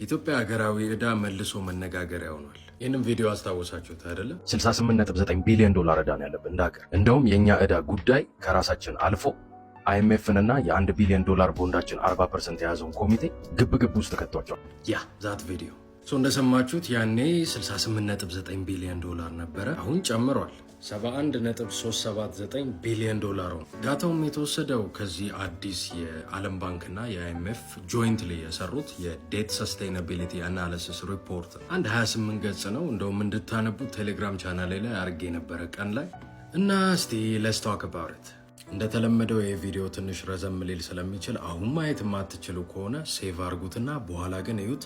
ኢትዮጵያ ሀገራዊ ዕዳ መልሶ መነጋገሪያ ሆኗል። ይህንም ቪዲዮ አስታወሳችሁት አይደለም? 68.9 ቢሊዮን ዶላር ዕዳ ነው ያለብን እንደ ሀገር። እንደውም የኛ ዕዳ ጉዳይ ከራሳችን አልፎ አይኤምኤፍንና የ1 ቢሊዮን ዶላር ቦንዳችን 40% የያዘውን ኮሚቴ ግብ ውስጥ ከቷቸዋል። ዛት ቪዲዮ እንደሰማችሁት ያኔ 68.9 ቢሊዮን ዶላር ነበረ። አሁን ጨምሯል። 71.379 ቢሊዮን ዶላር ነው። ዳታውም የተወሰደው ከዚህ አዲስ የዓለም ባንክና የአይኤምኤፍ ጆይንትሊ የሰሩት የዴት ሰስቴናቢሊቲ አናሊሲስ ሪፖርት አንድ 28 ገጽ ነው። እንደውም እንድታነቡት ቴሌግራም ቻናሌ ላይ አርጌ የነበረ ቀን ላይ እና እስቲ ሌትስ ቶክ አባውት ኢት። እንደተለመደው የቪዲዮ ትንሽ ረዘም ሊል ስለሚችል አሁን ማየት የማትችሉ ከሆነ ሴቭ አርጉትና በኋላ ግን እዩት።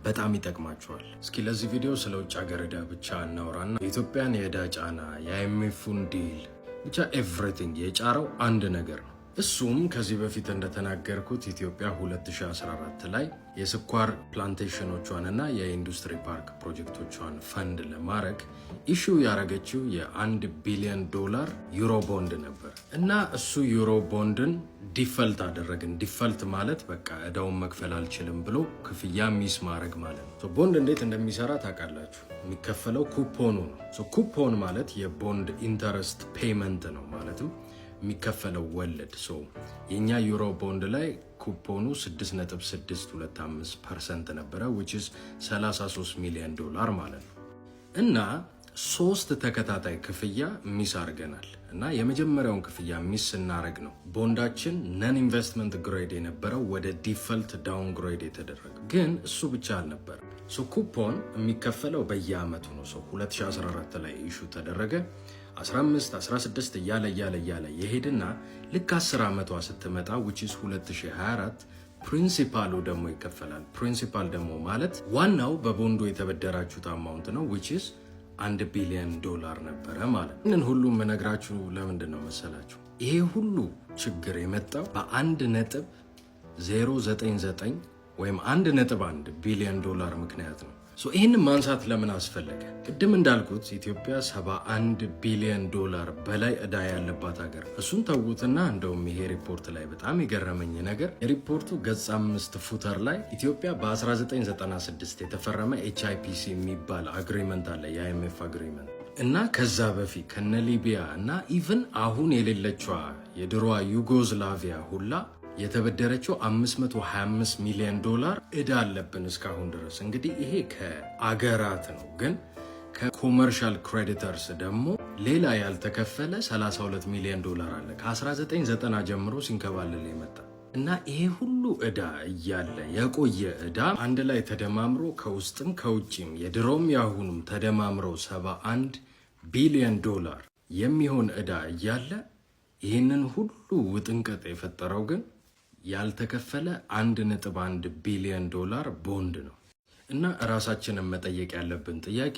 በጣም ይጠቅማቸዋል። እስኪ ለዚህ ቪዲዮ ስለ ውጭ ሀገር ዕዳ ብቻ እናውራና የኢትዮጵያን የዕዳ ጫና፣ የአይኤምኤፉን ዲል፣ ብቻ ኤቭሪቲንግ የጫረው አንድ ነገር ነው። እሱም ከዚህ በፊት እንደተናገርኩት ኢትዮጵያ 2014 ላይ የስኳር ፕላንቴሽኖቿንና የኢንዱስትሪ ፓርክ ፕሮጀክቶቿን ፈንድ ለማድረግ ኢሹ ያደረገችው የ1 ቢሊዮን ዶላር ዩሮ ቦንድ ነበር እና እሱ ዩሮ ቦንድን ዲፈልት አደረግን። ዲፈልት ማለት በቃ ዕዳውን መክፈል አልችልም ብሎ ክፍያ ሚስ ማድረግ ማለት ነው። ቦንድ እንዴት እንደሚሰራ ታውቃላችሁ? የሚከፈለው ኩፖኑ ነው። ኩፖን ማለት የቦንድ ኢንተረስት ፔይመንት ነው። ማለትም የሚከፈለው ወለድ። የኛ ዩሮ ቦንድ ላይ ኩፖኑ 6.625% ነበረ which is 33 ሚሊዮን ዶላር ማለት ነው። እና 3 ተከታታይ ክፍያ ሚስ አድርገናል። እና የመጀመሪያውን ክፍያ ሚስ ስናደርግ ነው ቦንዳችን ነን ኢንቨስትመንት ግሬድ የነበረው ወደ ዲፈልት ዳውን ግሬድ የተደረገ። ግን እሱ ብቻ አልነበረ። ኩፖን የሚከፈለው በየአመቱ ነው። 2014 ላይ ኢሹ ተደረገ። 15 16 እያለ የሄድና ልክ 10 ዓመቷ ስትመጣ which is 2024 ፕሪንሲፓሉ ደግሞ ይከፈላል። ፕሪንሲፓል ደግሞ ማለት ዋናው በቦንዱ የተበደራችሁት አማውንት ነው which is 1 ቢሊዮን ዶላር ነበረ ማለት ነው። ይህንን ሁሉ የምነግራችሁ ለምንድን ነው መሰላችሁ? ይሄ ሁሉ ችግር የመጣው በ1.099 ወይም 1.1 ቢሊዮን ዶላር ምክንያት ነው። ይህንን ማንሳት ለምን አስፈለገ? ቅድም እንዳልኩት ኢትዮጵያ 71 ቢሊዮን ዶላር በላይ ዕዳ ያለባት ሀገር። እሱን ተዉትና እንደውም ይሄ ሪፖርት ላይ በጣም የገረመኝ ነገር የሪፖርቱ ገጽ 5 ፉተር ላይ ኢትዮጵያ በ1996 የተፈረመ HIPC የሚባል አግሪመንት አለ፣ የአይኤምኤፍ አግሪመንት እና ከዛ በፊት ከነ ሊቢያ እና ኢቭን አሁን የሌለችዋ የድሮዋ ዩጎዝላቪያ ሁላ የተበደረችው 525 ሚሊዮን ዶላር ዕዳ አለብን እስካሁን ድረስ። እንግዲህ ይሄ ከአገራት ነው። ግን ከኮመርሻል ክሬዲተርስ ደግሞ ሌላ ያልተከፈለ 32 ሚሊዮን ዶላር አለ ከ1990 ጀምሮ ሲንከባለል የመጣ እና ይሄ ሁሉ ዕዳ እያለ የቆየ ዕዳ አንድ ላይ ተደማምሮ ከውስጥም ከውጭም የድሮም ያሁኑም ተደማምሮ 71 ቢሊዮን ዶላር የሚሆን ዕዳ እያለ ይህንን ሁሉ ውጥንቅጥ የፈጠረው ግን ያልተከፈለ 1.1 ቢሊዮን ዶላር ቦንድ ነው። እና ራሳችንን መጠየቅ ያለብን ጥያቄ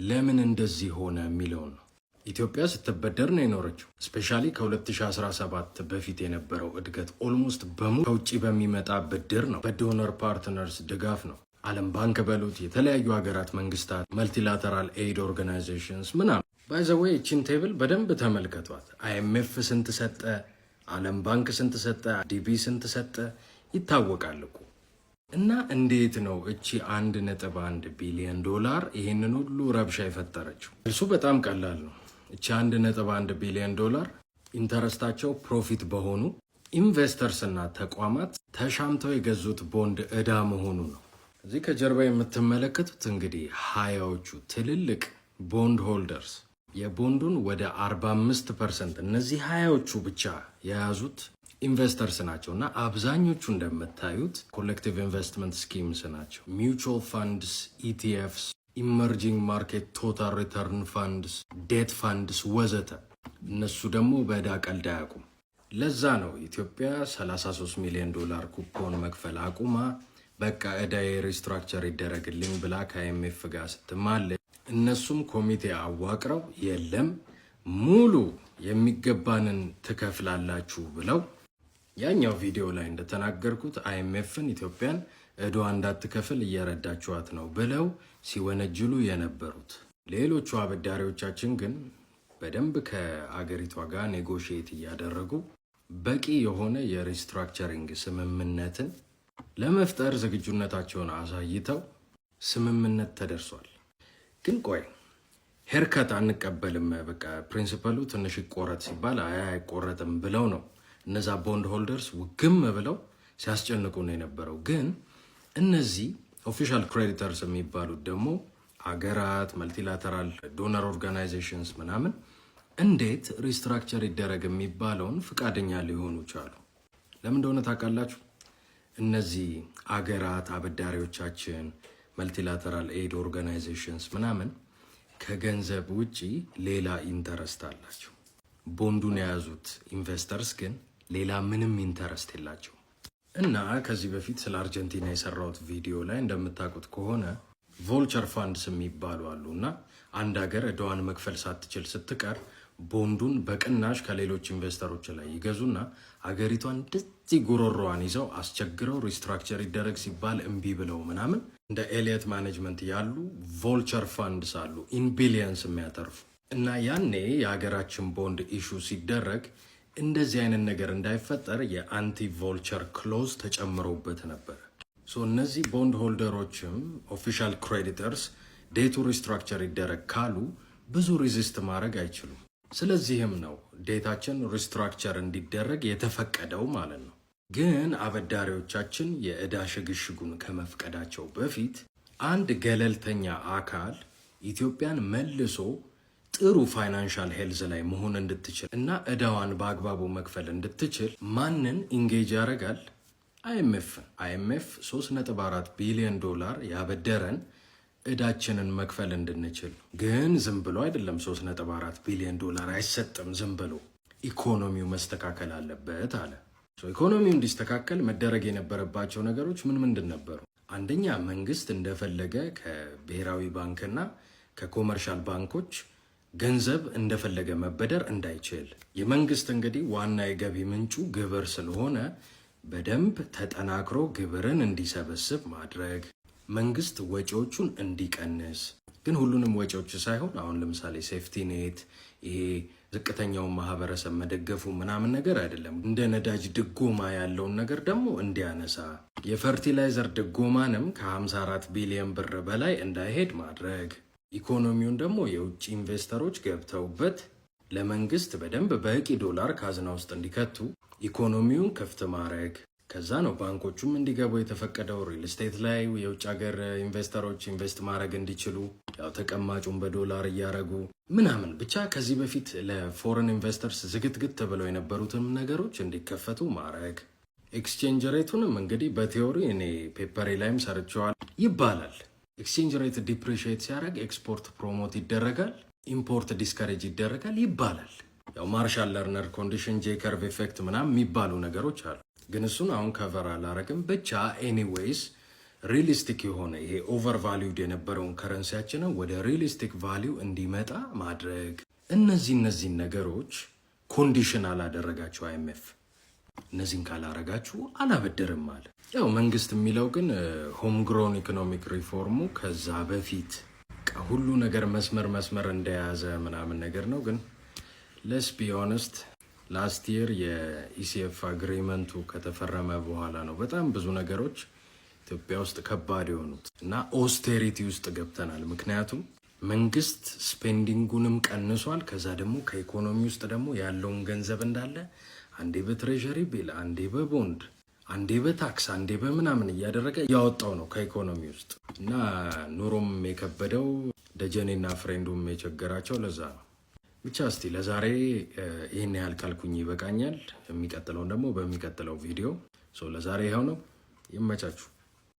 ለምን እንደዚህ ሆነ የሚለውን ነው። ኢትዮጵያ ስትበደር ነው የኖረችው። ስፔሻሊ ከ2017 በፊት የነበረው እድገት ኦልሞስት በሙሉ ከውጭ በሚመጣ ብድር ነው፣ በዶነር ፓርትነርስ ድጋፍ ነው። ዓለም ባንክ በሉት፣ የተለያዩ ሀገራት መንግስታት፣ መልቲላተራል ኤድ ኦርጋናይዜሽንስ ምናምን። ባይ ዘ ዌይ እቺን ቴብል በደንብ ተመልከቷት። አይኤምኤፍ ስንት ሰጠ፣ ዓለም ባንክ ስንት ሰጠ፣ ዲቢ ስንት ሰጠ ይታወቃል እኮ። እና እንዴት ነው እቺ 1.1 ቢሊዮን ዶላር ይህንን ሁሉ ረብሻ የፈጠረችው? እሱ በጣም ቀላል ነው። እቺ 1.1 ቢሊዮን ዶላር ኢንተረስታቸው ፕሮፊት በሆኑ ኢንቨስተርስ እና ተቋማት ተሻምተው የገዙት ቦንድ ዕዳ መሆኑ ነው። እዚህ ከጀርባ የምትመለከቱት እንግዲህ 20ዎቹ ትልልቅ ቦንድ ሆልደርስ የቦንዱን ወደ 45% እነዚህ 20ዎቹ ብቻ የያዙት ኢንቨስተርስ ናቸው። እና አብዛኞቹ እንደምታዩት ኮሌክቲቭ ኢንቨስትመንት ስኪምስ ናቸው። ሚውቹዋል ፋንድስ፣ ኢቲኤፍስ፣ ኢመርጂንግ ማርኬት ቶታል ሪተርን ፋንድስ፣ ዴት ፋንድስ ወዘተ። እነሱ ደግሞ በዕዳ ቀልድ አያውቁም። ለዛ ነው ኢትዮጵያ 33 ሚሊዮን ዶላር ኩፖን መክፈል አቁማ በቃ ዕዳዬ ሪስትራክቸር ይደረግልኝ ብላ ከአይኤምኤፍ ጋር ስትማለ እነሱም ኮሚቴ አዋቅረው የለም ሙሉ የሚገባንን ትከፍላላችሁ ብለው ያኛው ቪዲዮ ላይ እንደተናገርኩት አይኤምኤፍን ኢትዮጵያን ዕዳዋ እንዳትከፍል እየረዳችኋት ነው ብለው ሲወነጅሉ የነበሩት። ሌሎቹ አበዳሪዎቻችን ግን በደንብ ከአገሪቷ ጋር ኔጎሽዬት እያደረጉ በቂ የሆነ የሪስትራክቸሪንግ ስምምነትን ለመፍጠር ዝግጁነታቸውን አሳይተው ስምምነት ተደርሷል። ግን ቆይ ሄርከት አንቀበልም፣ በቃ ፕሪንሲፐሉ ትንሽ ይቆረጥ ሲባል አይቆረጥም ብለው ነው እነዛ ቦንድ ሆልደርስ ውግም ብለው ሲያስጨንቁ ነው የነበረው። ግን እነዚህ ኦፊሻል ክሬዲተርስ የሚባሉት ደግሞ አገራት፣ መልቲላተራል ዶነር ኦርጋናይዜሽንስ ምናምን እንዴት ሪስትራክቸር ይደረግ የሚባለውን ፍቃደኛ ሊሆኑ ቻሉ? ለምን እንደሆነ ታውቃላችሁ? እነዚህ አገራት አበዳሪዎቻችን፣ መልቲላተራል ኤድ ኦርጋናይዜሽንስ ምናምን ከገንዘብ ውጪ ሌላ ኢንተረስት አላቸው። ቦንዱን የያዙት ኢንቨስተርስ ግን ሌላ ምንም ኢንተረስት የላቸው። እና ከዚህ በፊት ስለ አርጀንቲና የሰራሁት ቪዲዮ ላይ እንደምታውቁት ከሆነ ቮልቸር ፋንድስ የሚባሉ አሉ እና አንድ ሀገር ዕዳዋን መክፈል ሳትችል ስትቀር ቦንዱን በቅናሽ ከሌሎች ኢንቨስተሮች ላይ ይገዙና አገሪቷን እንደዚህ ጉሮሮዋን ይዘው አስቸግረው ሪስትራክቸር ይደረግ ሲባል እምቢ ብለው ምናምን እንደ ኤሊየት ማኔጅመንት ያሉ ቮልቸር ፋንድስ አሉ ኢን ቢሊየንስ የሚያተርፉ እና ያኔ የሀገራችን ቦንድ ኢሹ ሲደረግ እንደዚህ አይነት ነገር እንዳይፈጠር የአንቲ ቮልቸር ክሎዝ ተጨምሮበት ነበር። እነዚህ ቦንድ ሆልደሮችም ኦፊሻል ክሬዲተርስ ዴቱ ሪስትራክቸር ይደረግ ካሉ ብዙ ሪዚስት ማድረግ አይችሉም። ስለዚህም ነው ዴታችን ሪስትራክቸር እንዲደረግ የተፈቀደው ማለት ነው። ግን አበዳሪዎቻችን የዕዳ ሽግሽጉን ከመፍቀዳቸው በፊት አንድ ገለልተኛ አካል ኢትዮጵያን መልሶ ጥሩ ፋይናንሻል ሄልዝ ላይ መሆን እንድትችል እና ዕዳዋን በአግባቡ መክፈል እንድትችል ማንን ኢንጌጅ ያደርጋል? አይኤምኤፍ 3.4 ቢሊዮን ዶላር ያበደረን ዕዳችንን መክፈል እንድንችል። ግን ዝም ብሎ አይደለም 3.4 ቢሊዮን ዶላር አይሰጥም ዝም ብሎ፣ ኢኮኖሚው መስተካከል አለበት አለ። ኢኮኖሚው እንዲስተካከል መደረግ የነበረባቸው ነገሮች ምንድን ነበሩ? አንደኛ መንግስት እንደፈለገ ከብሔራዊ ባንክና ከኮመርሻል ባንኮች ገንዘብ እንደፈለገ መበደር እንዳይችል። የመንግስት እንግዲህ ዋና የገቢ ምንጩ ግብር ስለሆነ በደንብ ተጠናክሮ ግብርን እንዲሰበስብ ማድረግ፣ መንግስት ወጪዎቹን እንዲቀንስ። ግን ሁሉንም ወጪዎች ሳይሆን አሁን ለምሳሌ ሴፍቲ ኔት፣ ይሄ ዝቅተኛውን ማህበረሰብ መደገፉ ምናምን ነገር አይደለም። እንደ ነዳጅ ድጎማ ያለውን ነገር ደግሞ እንዲያነሳ፣ የፈርቲላይዘር ድጎማንም ከ54 ቢሊዮን ብር በላይ እንዳይሄድ ማድረግ፣ ኢኮኖሚውን ደግሞ የውጭ ኢንቨስተሮች ገብተውበት ለመንግስት በደንብ በቂ ዶላር ካዝና ውስጥ እንዲከቱ ኢኮኖሚውን ክፍት ማድረግ። ከዛ ነው ባንኮቹም እንዲገቡ የተፈቀደው። ሪል ስቴት ላይ የውጭ ሀገር ኢንቨስተሮች ኢንቨስት ማድረግ እንዲችሉ ያው ተቀማጩን በዶላር እያረጉ ምናምን። ብቻ ከዚህ በፊት ለፎሬን ኢንቨስተርስ ዝግትግት ብለው የነበሩትም ነገሮች እንዲከፈቱ ማድረግ። ኤክስቼንጅ ሬቱንም እንግዲህ በቲዮሪ እኔ ፔፐሬ ላይም ሰርቸዋል ይባላል። ኤክስቼንጅ ሬት ዲፕሪሺየት ሲያደርግ ኤክስፖርት ፕሮሞት ይደረጋል፣ ኢምፖርት ዲስከሬጅ ይደረጋል ይባላል። ያው ማርሻል ለርነር ኮንዲሽን፣ ጄ ከርቭ ኤፌክት ምናምን የሚባሉ ነገሮች አሉ። ግን እሱን አሁን ከቨር አላረግም። ብቻ ኤኒዌይስ ሪሊስቲክ የሆነ ይሄ ኦቨር ቫሊዩድ የነበረውን ከረንሲያችንን ወደ ሪሊስቲክ ቫሊዩ እንዲመጣ ማድረግ። እነዚህን ነገሮች ኮንዲሽን አላደረጋችሁ አይኤምኤፍ። እነዚህን ካላረጋችሁ አላበደርም አለ። ያው መንግስት የሚለው ግን ሆምግሮን ኢኮኖሚክ ሪፎርሙ ከዛ በፊት ሁሉ ነገር መስመር እንደያዘ ምናምን ነገር ነው። ግን ለስ ቢ ኦነስት ላስት ይር የኢሲኤፍ አግሪመንቱ ከተፈረመ በኋላ ነው በጣም ብዙ ነገሮች ኢትዮጵያ ውስጥ ከባድ የሆኑት እና ኦስቴሪቲ ውስጥ ገብተናል። ምክንያቱም መንግስት ስፔንዲንጉንም ቀንሷል። ከዛ ደግሞ ከኢኮኖሚ ውስጥ ደግሞ ያለውን ገንዘብ እንዳለ አንዴ በትሬዠሪ ቢል፣ አንዴ በቦንድ፣ አንዴ በታክስ፣ አንዴ በምናምን እያደረገ ያወጣው ነው ከኢኮኖሚ ውስጥ እና ኑሮም የከበደው ደጀኔና ፍሬንዱም የቸገራቸው ለዛ ነው። ብቻ እስቲ ለዛሬ ይህን ያህል ካልኩኝ ይበቃኛል። የሚቀጥለውን ደግሞ በሚቀጥለው ቪዲዮ። ለዛሬ ይኸው ነው። ይመቻችሁ።